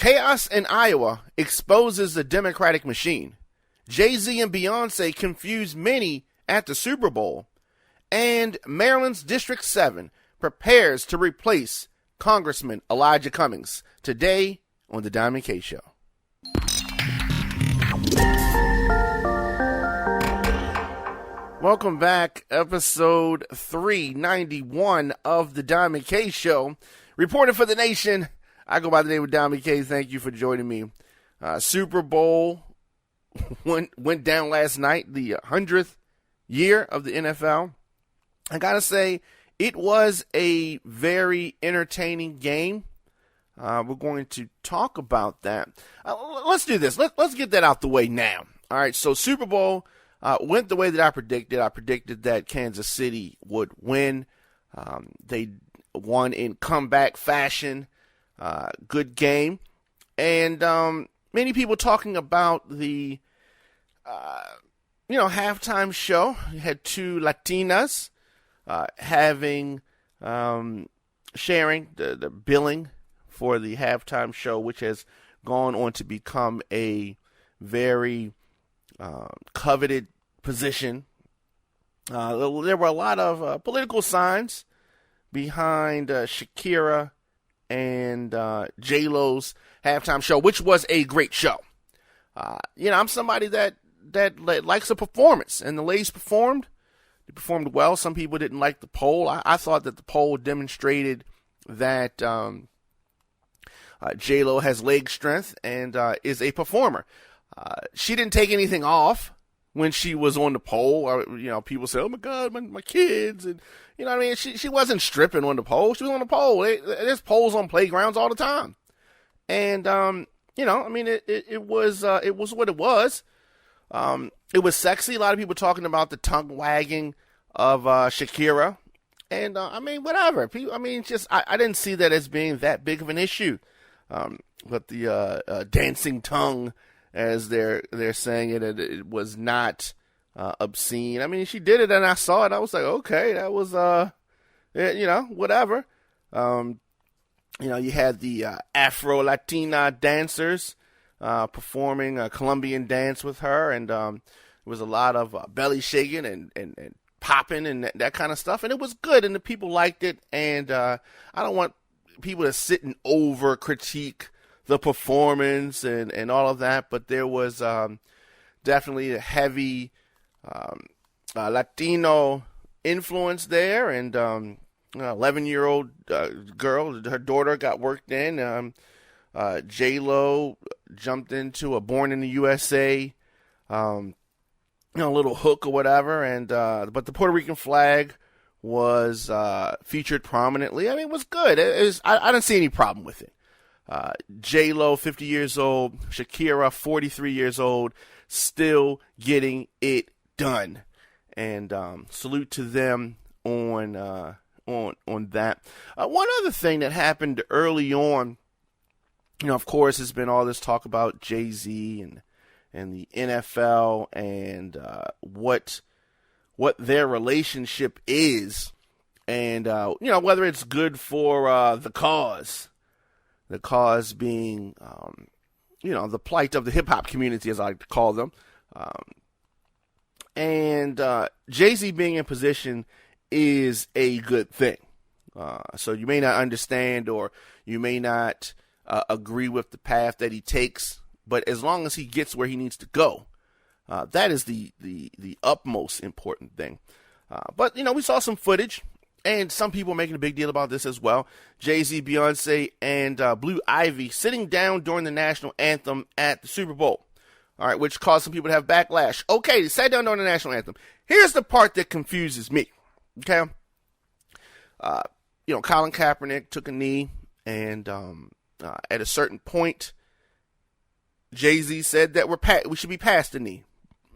Chaos in Iowa exposes the Democratic machine. Jay-Z and Beyonce confuse many at the Super Bowl. And Maryland's District 7 prepares to replace Congressman Elijah Cummings. Today on The Diamond K Show. Welcome back. Episode 391 of The Diamond K Show. Reporting for the nation, I go by the name of Diamond K. Thank you for joining me. Super Bowl went down last night, the 100th year of the NFL. I gotta say, it was a very entertaining game. We're going to talk about that. Let's do this. Let's get that out the way now. All right, so Super Bowl went the way that I predicted. I predicted that Kansas City would win. They won in comeback fashion. Good game. And many people talking about the halftime show. You had two Latinas sharing the billing for the halftime show, which has gone on to become a very coveted position. There were a lot of political signs behind Shakira and J-Lo's halftime show, which was a great show. I'm somebody that likes a performance, and the ladies performed. They performed well. Some people didn't like the poll. I thought that the poll demonstrated that J-Lo has leg strength and is a performer. She didn't take anything off when she was on the pole. People say, "Oh my God, my kids," and She wasn't stripping on the pole. She was on the pole. There's poles on playgrounds all the time, and it was what it was. It was sexy. A lot of people talking about the tongue wagging of Shakira. And, whatever. I didn't see that as being that big of an issue. But the dancing tongue, as they're saying it was not obscene. She did it and I saw it. I was like, okay, that was, whatever. You had the Afro-Latina dancers performing a Colombian dance with her, and there was a lot of belly shaking and popping and that kind of stuff, and it was good, and the people liked it. And I don't want people to sit and over critique the performance and all of that, but there was definitely a heavy Latino influence there, and 11-year-old girl, her daughter got worked in. J-Lo jumped into a Born in the USA, little hook or whatever, and but the Puerto Rican flag was featured prominently. It was good. I didn't see any problem with it. J-Lo, 50 years old, Shakira, 43 years old, still getting it done, and salute to them on that. One other thing that happened early on. Of course, there's been all this talk about Jay-Z and the NFL and what their relationship is, and whether it's good for the cause being the plight of the hip hop community, as I like to call them, and Jay-Z being in position is a good thing. So you may not understand, or you may not agree with the path that he takes, but as long as he gets where he needs to go, that is the utmost important thing. But we saw some footage, and some people making a big deal about this as well. Jay-Z, Beyonce, and Blue Ivy sitting down during the national anthem at the Super Bowl. All right, which caused some people to have backlash. Okay, they sat down during the national anthem. Here's the part that confuses me. Okay, Colin Kaepernick took a knee, and at a certain point, Jay-Z said that we should be past the knee.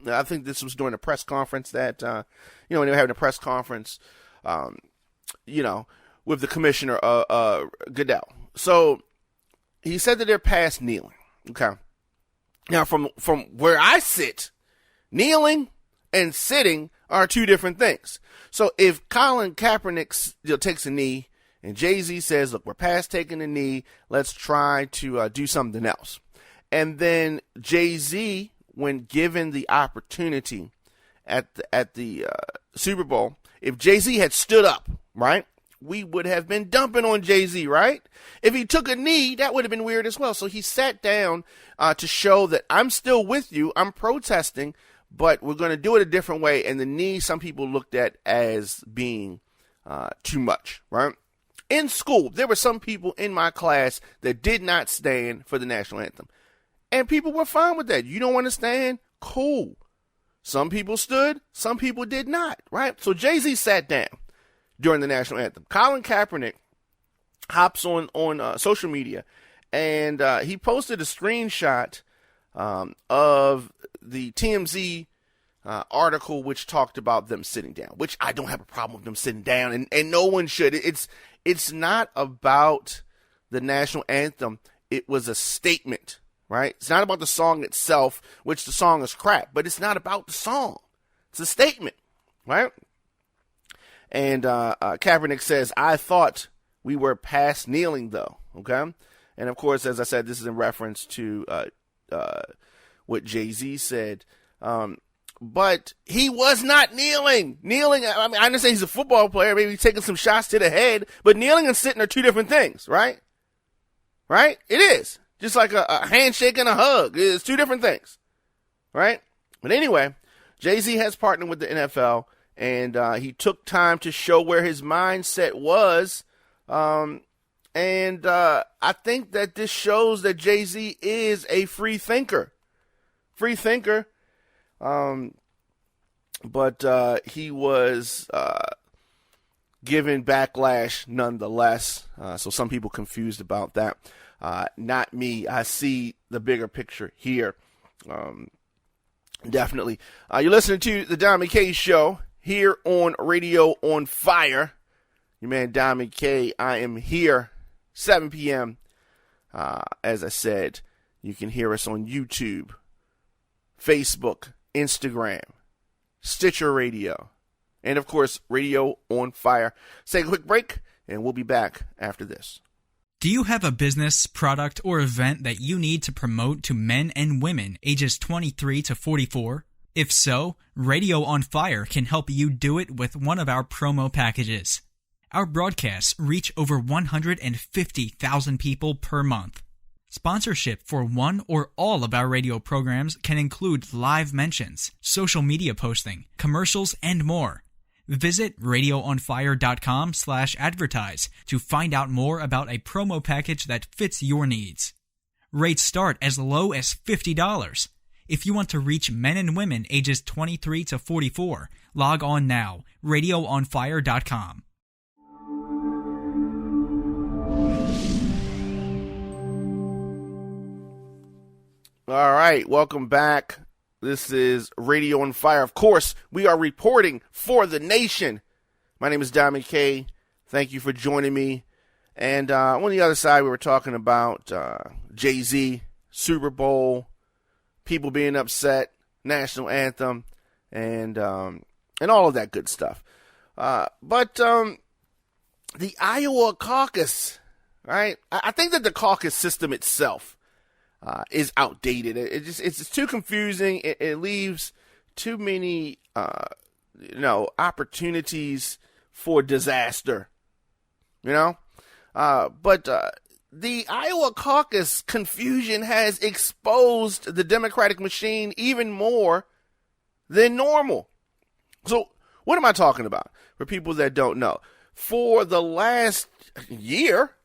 I think this was during a press conference that, when they were having a press conference, with the commissioner, Goodell. So he said that they're past kneeling. Okay. Now, from where I sit, kneeling and sitting are two different things. So if Colin Kaepernick takes a knee And Jay-Z says, look, we're past taking the knee. Let's try to do something else. And then Jay-Z, when given the opportunity at the Super Bowl, if Jay-Z had stood up, right, we would have been dumping on Jay-Z, right? If he took a knee, that would have been weird as well. So he sat down to show that I'm still with you. I'm protesting, but we're going to do it a different way. And the knee, some people looked at as being too much, right? In school, there were some people in my class that did not stand for the national anthem. And people were fine with that. You don't want to stand? Cool. Some people stood, some people did not, right? So Jay-Z sat down during the national anthem. Colin Kaepernick hops on social media, and he posted a screenshot of the TMZ article which talked about them sitting down, which I don't have a problem with them sitting down, and no one should. It's not about the national anthem. It was a statement, right? It's not about the song itself, which the song is crap, but it's not about the song. It's a statement, right? And Kaepernick says, I thought we were past kneeling, though, okay? And, of course, as I said, this is in reference to what Jay-Z said. But he was not kneeling. Kneeling, I mean, I understand he's a football player, maybe taking some shots to the head, but kneeling and sitting are two different things, right? Right? It is. Just like a handshake and a hug. It's two different things, right? But anyway, Jay-Z has partnered with the NFL, and he took time to show where his mindset was. And I think that this shows that Jay-Z is a free thinker. Free thinker. But he was given backlash nonetheless. So some people confused about that. Not me. I see the bigger picture here. Definitely. You're listening to the Don McKay Show here on Radio on Fire. Your man Don McKay. I am here 7 p.m. As I said, you can hear us on YouTube, Facebook, Instagram, Stitcher Radio, and of course, Radio on Fire. Let's take a quick break, and we'll be back after this. Do you have a business, product, or event that you need to promote to men and women ages 23 to 44? If so, Radio on Fire can help you do it with one of our promo packages. Our broadcasts reach over 150,000 people per month. Sponsorship for one or all of our radio programs can include live mentions, social media posting, commercials, and more. Visit radioonfire.com/advertise to find out more about a promo package that fits your needs. Rates start as low as $50. If you want to reach men and women ages 23 to 44, log on now, radioonfire.com. All right, welcome back. This is Radio on Fire. Of course, we are reporting for the nation. My name is Don McKay. Thank you for joining me. And on the other side, we were talking about Jay-Z, Super Bowl, people being upset, national anthem, and all of that good stuff. But the Iowa Caucus, right? I think that the caucus system itself is outdated. It's too confusing. It leaves too many, opportunities for disaster, But the Iowa caucus confusion has exposed the Democratic machine even more than normal. So what am I talking about? For people that don't know, for the last year,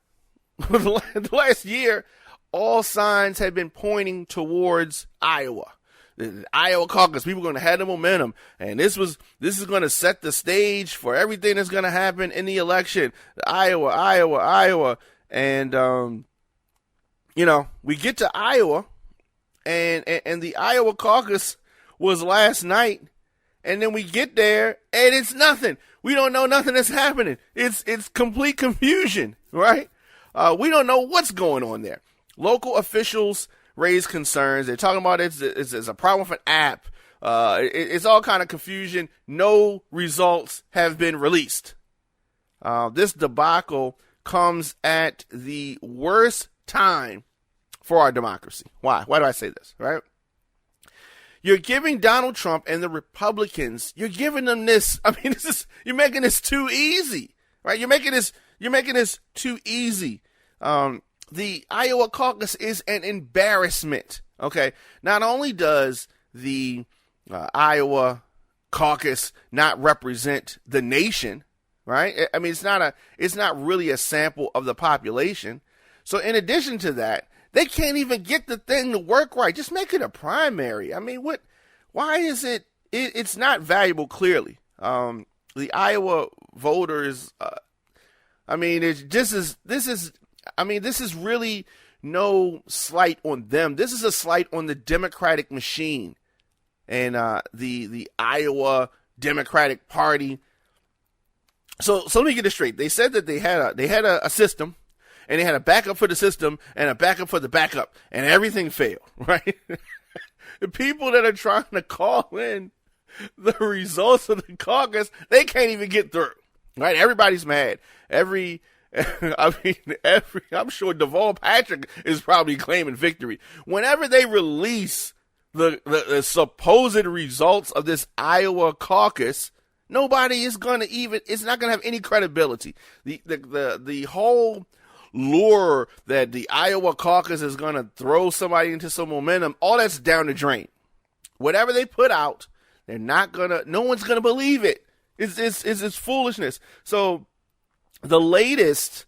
all signs have been pointing towards Iowa. The Iowa caucus, people are going to have the momentum, and this is going to set the stage for everything that's going to happen in the election. Iowa, and we get to Iowa, and the Iowa caucus was last night, and then we get there, and it's nothing. We don't know nothing that's happening. It's complete confusion, right? We don't know what's going on there. Local officials raise concerns. They're talking about it's a problem with an app. It's all kind of confusion. No results have been released. This debacle comes at the worst time for our democracy. Why? Why do I say this, right? You're giving Donald Trump and the Republicans, you're giving them this, you're making this too easy, right? You're making this too easy. The Iowa Caucus is an embarrassment, okay? Not only does the Iowa Caucus not represent the nation, right? I mean, it's not really a sample of the population. So in addition to that, they can't even get the thing to work right. Just make it a primary. I mean, why is it's not valuable, clearly. The Iowa voters, this is really no slight on them. This is a slight on the Democratic machine and the Iowa Democratic Party. So let me get this straight. They said that they had a system, and they had a backup for the system and a backup for the backup, and everything failed, right? The people that are trying to call in the results of the caucus, they can't even get through, right? Everybody's mad. I'm sure Deval Patrick is probably claiming victory. Whenever they release the supposed results of this Iowa caucus, nobody is it's not going to have any credibility. The whole lure that the Iowa caucus is going to throw somebody into some momentum, all that's down the drain. Whatever they put out, no one's going to believe it. It's foolishness. So the latest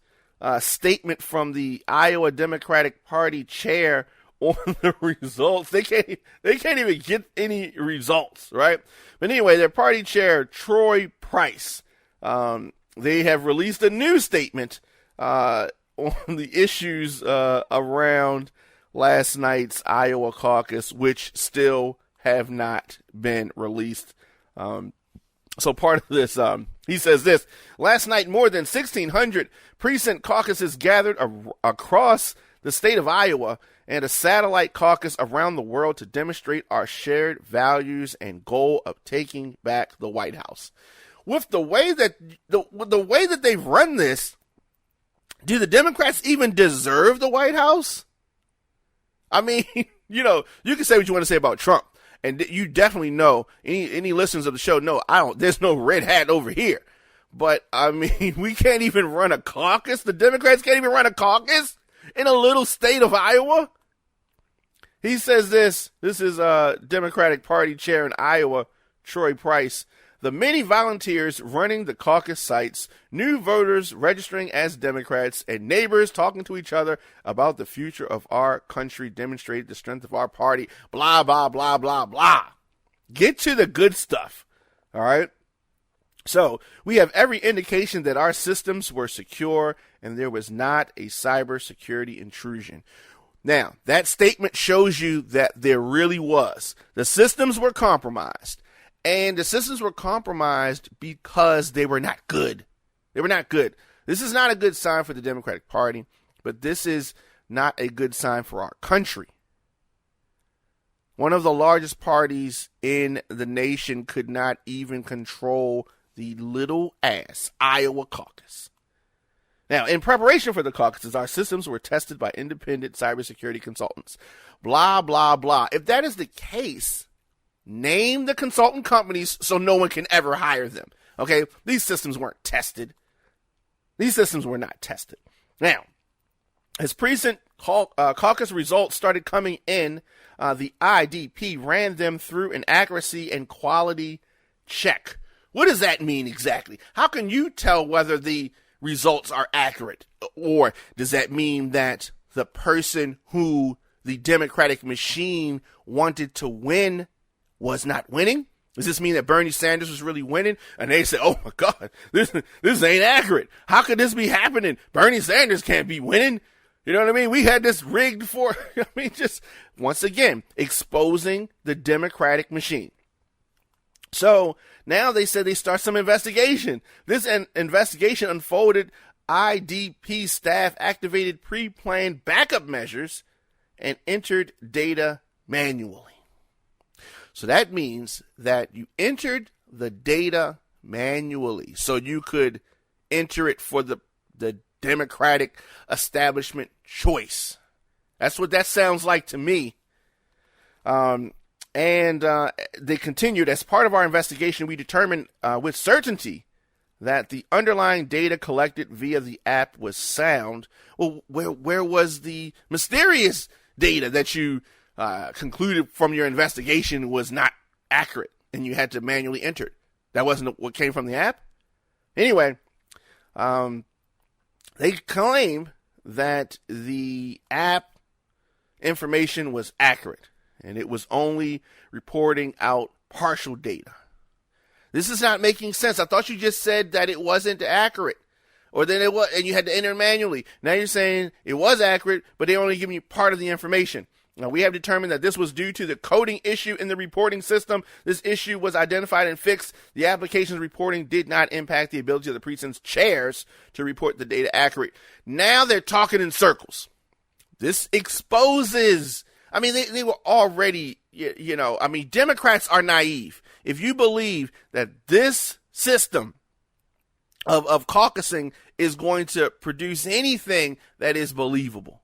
statement from the Iowa Democratic Party chair on the results, they can't even get any results, right? But anyway, their party chair, Troy Price, they have released a new statement on the issues around last night's Iowa caucus, which still have not been released. So part of this, he says this: last night, more than 1,600 precinct caucuses gathered across the state of Iowa and a satellite caucus around the world to demonstrate our shared values and goal of taking back the White House. With the way that they've run this, do the Democrats even deserve the White House? I mean, you can say what you want to say about Trump, and you definitely know, any listeners of the show know, there's no red hat over here. But, I mean, we can't even run a caucus. The Democrats can't even run a caucus in a little state of Iowa. He says this is Democratic Party chair in Iowa, Troy Price. The many volunteers running the caucus sites, new voters registering as Democrats, and neighbors talking to each other about the future of our country demonstrated the strength of our party, blah, blah, blah, blah, blah. Get to the good stuff, all right? So we have every indication that our systems were secure and there was not a cybersecurity intrusion. Now, that statement shows you that there really was. The systems were compromised. And the systems were compromised because they were not good. They were not good. This is not a good sign for the Democratic Party, but this is not a good sign for our country. One of the largest parties in the nation could not even control the little ass Iowa caucus. Now, in preparation for the caucuses, our systems were tested by independent cybersecurity consultants. Blah, blah, blah. If that is the case, name the consultant companies so no one can ever hire them. Okay? These systems weren't tested. These systems were not tested. Now, as precinct caucus results started coming in, the IDP ran them through an accuracy and quality check. What does that mean exactly? How can you tell whether the results are accurate? Or does that mean that the person who the Democratic machine wanted to win was not winning? Does this mean that Bernie Sanders was really winning? And they say, oh my God, this ain't accurate. How could this be happening? Bernie Sanders can't be winning. You know what I mean? We had this rigged for, just once again, exposing the Democratic machine. So now they said they start some investigation. This investigation unfolded. IDP staff activated pre-planned backup measures and entered data manually. So that means that you entered the data manually. So you could enter it for the Democratic establishment choice. That's what that sounds like to me. And they continued, as part of our investigation, we determined with certainty that the underlying data collected via the app was sound. Well, where was the mysterious data that you concluded from your investigation was not accurate and you had to manually enter it? That wasn't what came from the app? Anyway, they claim that the app information was accurate and it was only reporting out partial data. This is not making sense. I thought you just said that it wasn't accurate, or then it was, and you had to enter it manually. Now you're saying it was accurate, but they only giving you part of the information. Now, we have determined that this was due to the coding issue in the reporting system. This issue was identified and fixed. The application's reporting did not impact the ability of the precinct's chairs to report the data accurate. Now they're talking in circles. This exposes, I mean, they were already, Democrats are naive. If you believe that this system of caucusing is going to produce anything that is believable,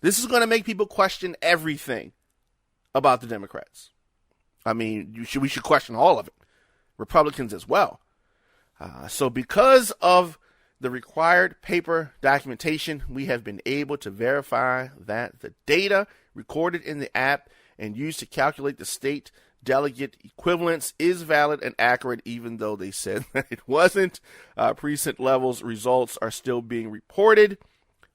this is going to make people question everything about the Democrats. I mean, we should question all of it. Republicans as well. So because of the required paper documentation, we have been able to verify that the data recorded in the app and used to calculate the state delegate equivalence is valid and accurate, even though they said that it wasn't. Precinct levels results are still being reported.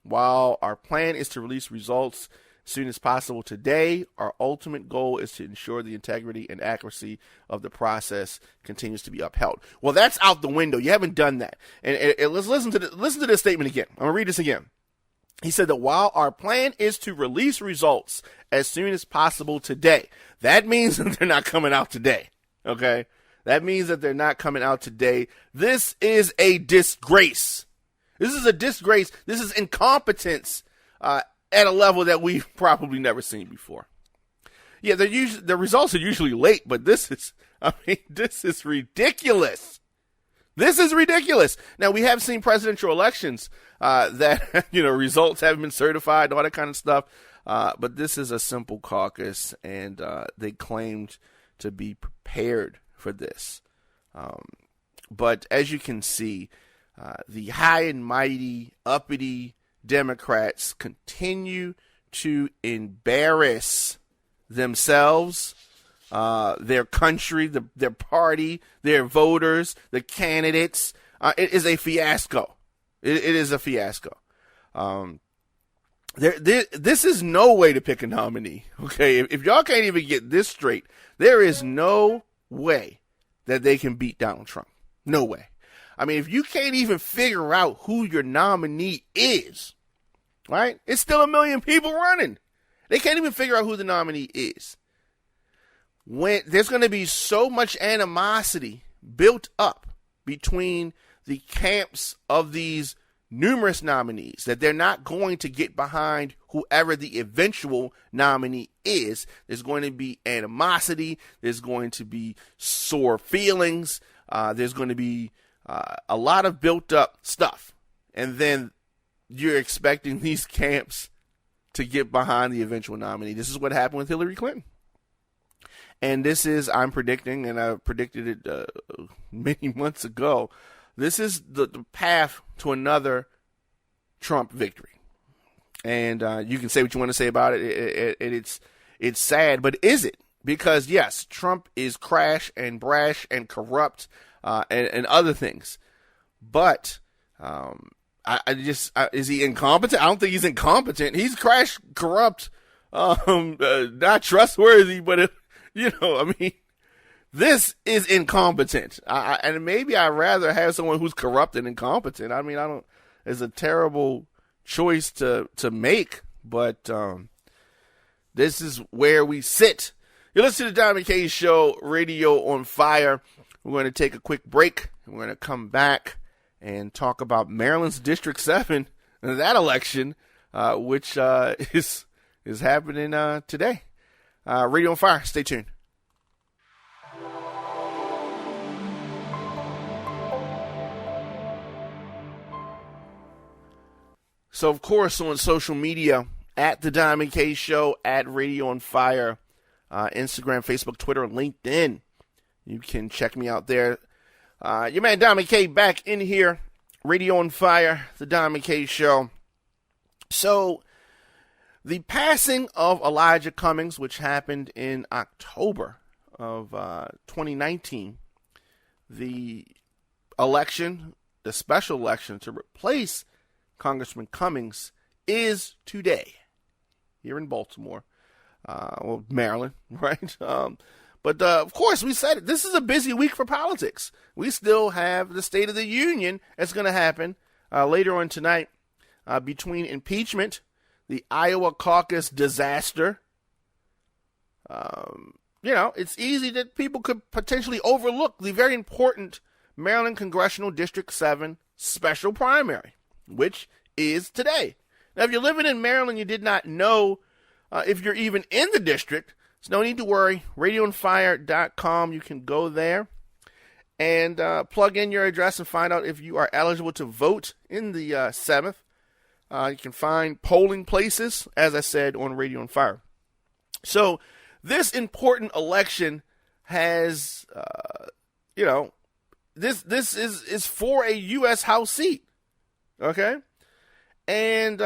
While our plan is to release results as soon as possible today, our ultimate goal is to ensure the integrity and accuracy of the process continues to be upheld. Well, that's out the window. You haven't done that. And let's listen to this statement again. I'm going to read this again. He said that while our plan is to release results as soon as possible today, that means that they're not coming out today. Okay? That means that they're not coming out today. This is a disgrace. This is a disgrace. This is incompetence at a level that we've probably never seen before. Yeah, the results are usually late, but this is ridiculous. This is ridiculous. Now, we have seen presidential elections that, results haven't been certified, all that kind of stuff. But this is a simple caucus, and they claimed to be prepared for this. But as you can see, the high and mighty, uppity Democrats continue to embarrass themselves, their country, their party, their voters, the candidates. It is a fiasco. It is a fiasco. This is no way to pick a nominee. Okay, if y'all can't even get this straight, there is no way that they can beat Donald Trump. No way. I mean, if you can't even figure out who your nominee is, right? It's still a million people running. They can't even figure out who the nominee is. When there's going to be so much animosity built up between the camps of these numerous nominees that they're not going to get behind whoever the eventual nominee is. There's going to be animosity. There's going to be sore feelings. There's going to be a lot of built up stuff. And then you're expecting these camps to get behind the eventual nominee. This is what happened with Hillary Clinton. And this is, I'm predicting, and I predicted it many months ago, this is the path to another Trump victory. And you can say what you want to say about it. It's sad, but is it? Because, yes, Trump is crash and brash and corrupt and other things. But is he incompetent? I don't think he's incompetent. He's crash, corrupt, not trustworthy, but this is incompetent. And maybe I'd rather have someone who's corrupt and incompetent. I mean, it's a terrible choice to make, but this is where we sit. You listen to the Don McKay Show, Radio on Fire. We're going to take a quick break. We're going to come back and talk about Maryland's District 7 and that election, which is happening today. Radio on Fire. Stay tuned. So, of course, on social media, at The Diamond K Show, at Radio on Fire, Instagram, Facebook, Twitter, LinkedIn. You can check me out there. Your man Diamond K back in here. Radio on Fire, The Diamond K Show. So, the passing of Elijah Cummings, which happened in October of 2019, the election, the special election to replace Congressman Cummings is today here in Baltimore, Maryland, right? But of course, we said it. This is a busy week for politics. We still have the State of the Union that's going to happen later on tonight between impeachment, the Iowa Caucus disaster. It's easy that people could potentially overlook the very important Maryland Congressional District 7 special primary, which is today. Now, if you're living in Maryland, you did not know if you're even in the district, so no need to worry. RadioOnFire.com, you can go there and plug in your address and find out if you are eligible to vote in the 7th. You can find polling places, as I said, on Radio on Fire. So this important election has, this is for a U.S. House seat, okay? And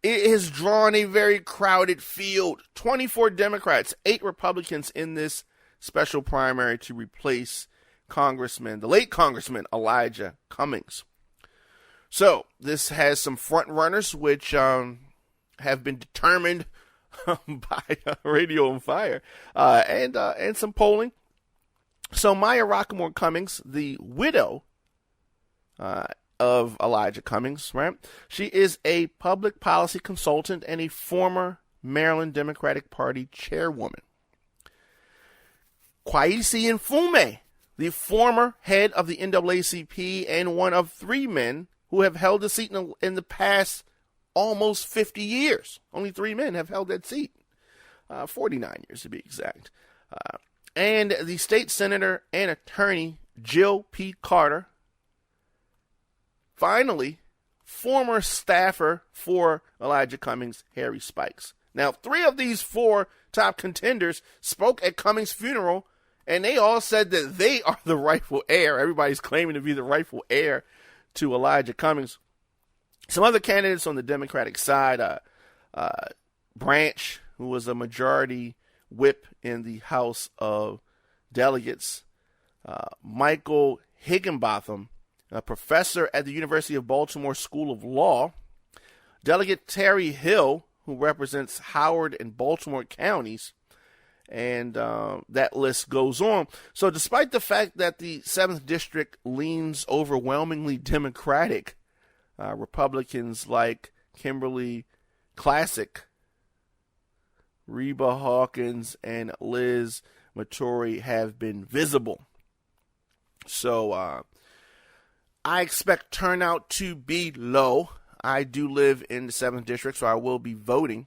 it has drawn a very crowded field. 24 Democrats, 8 Republicans in this special primary to replace the late Congressman Elijah Cummings. So this has some front runners, which have been determined by Radio on Fire, and some polling. So Maya Rockmore Cummings, the widow of Elijah Cummings, right? She is a public policy consultant and a former Maryland Democratic Party chairwoman. Kwesi Mfume, the former head of the NAACP and one of 3 men who have held the seat in the past almost 50 years. Only 3 men have held that seat. 49 years to be exact. And the state senator and attorney Jill P. Carter. Finally, former staffer for Elijah Cummings, Harry Spikes. Now, 3 of these 4 top contenders spoke at Cummings' funeral, and they all said that they are the rightful heir. Everybody's claiming to be the rightful heir to Elijah Cummings. Some other candidates on the Democratic side, Branch, who was a majority whip in the House of Delegates, Michael Higginbotham, a professor at the University of Baltimore School of Law, Delegate Terry Hill, who represents Howard and Baltimore counties, and that list goes on. So despite the fact that the 7th District leans overwhelmingly Democratic, Republicans like Kimberly Classic, Reba Hawkins, and Liz Mattori have been visible. So I expect turnout to be low. I do live in the 7th District, so I will be voting.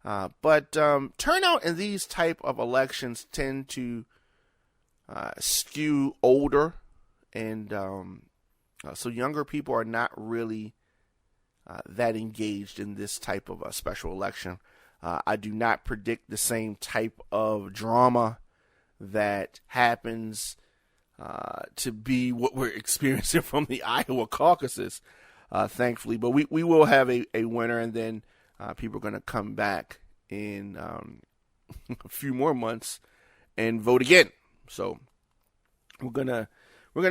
But turnout in these type of elections tend to skew older, and so younger people are not really that engaged in this type of a special election. I do not predict the same type of drama that happens to be what we're experiencing from the Iowa caucuses, thankfully. But we will have a winner, and then people are going to come back in a few more months and vote again. So we're gonna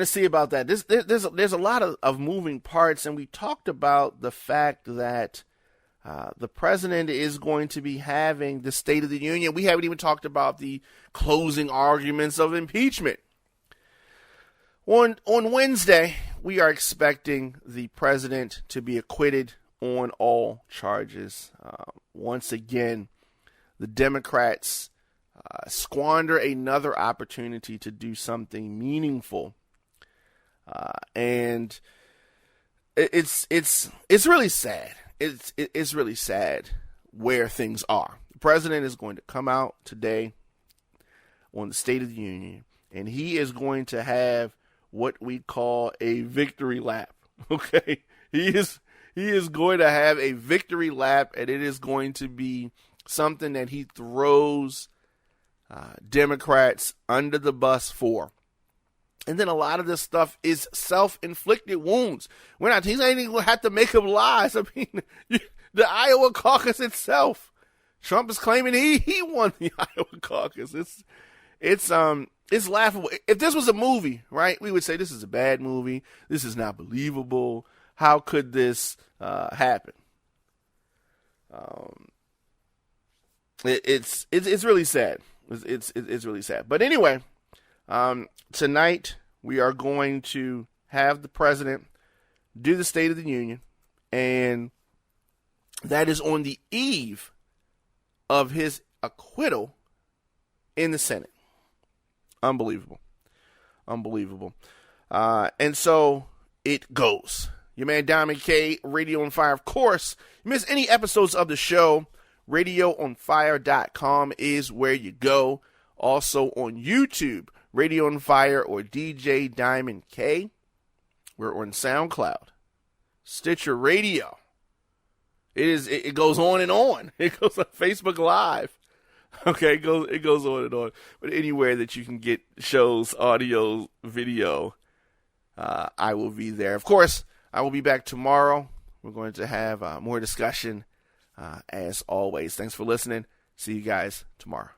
see about that. There's a lot of moving parts, and we talked about the fact that the president is going to be having the State of the Union. We haven't even talked about the closing arguments of impeachment. On Wednesday, we are expecting the president to be acquitted on all charges. Once again, the Democrats squander another opportunity to do something meaningful, and it's really sad. It's really sad where things are. The president is going to come out today on the State of the Union, and he is going to have what we call a victory lap. Okay, he is He is going to have a victory lap, and it is going to be something that he throws Democrats under the bus for. And then a lot of this stuff is self-inflicted wounds. He's not even going to have to make up lies. I mean, the Iowa Caucus itself, Trump is claiming he won the Iowa Caucus. It's laughable. If this was a movie, right, we would say this is a bad movie. This is not believable. How could this happen? It's really sad. It's really sad. But anyway, tonight we are going to have the president do the State of the Union, and that is on the eve of his acquittal in the Senate. Unbelievable. And so it goes. Your man Diamond K, Radio on Fire. Of course, you miss any episodes of the show, RadioOnFire.com is where you go. Also on YouTube, Radio on Fire or DJ Diamond K. We're on SoundCloud, Stitcher Radio. It goes on and on. It goes on Facebook Live. Okay, it goes on and on. But anywhere that you can get shows, audio, video, I will be there. Of course, I will be back tomorrow. We're going to have more discussion as always. Thanks for listening. See you guys tomorrow.